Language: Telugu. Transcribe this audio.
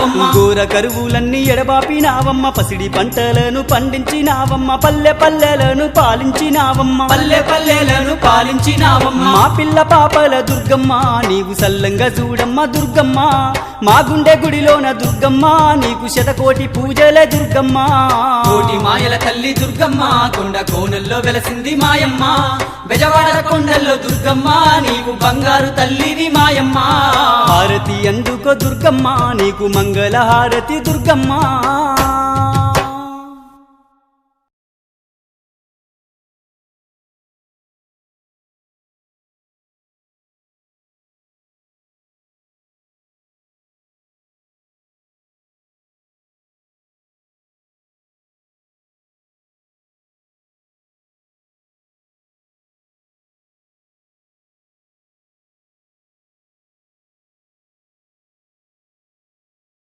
పండించినావమ్మ ఘోర కరువులన్నీ ఎడబాపినావమ్మ పసిడి పంటలను పండించినావమ్మ పల్లె పల్లెలను పాలించినావమ్మ పల్లె పల్లెలను పాలించినావమ్మ మా పిల్ల పాపల దుర్గమ్మ నీవు సల్లంగా చూడమ్మ దుర్గమ్మ మా గుండె గుడిలోన దుర్గమ్మ నీకు శతకోటి పూజలే దుర్గమ్మ కోటి మాయల తల్లి దుర్గమ్మ కొండ కోనల్లో వెలసింది మాయమ్మ బెజవాడ కొండల్లో దుర్గమ్మ నీవు బంగారు తల్లివి మాయమ్మ హారతి అందుకో దుర్గమ్మ నీకు మంగళ హారతి దుర్గమ్మ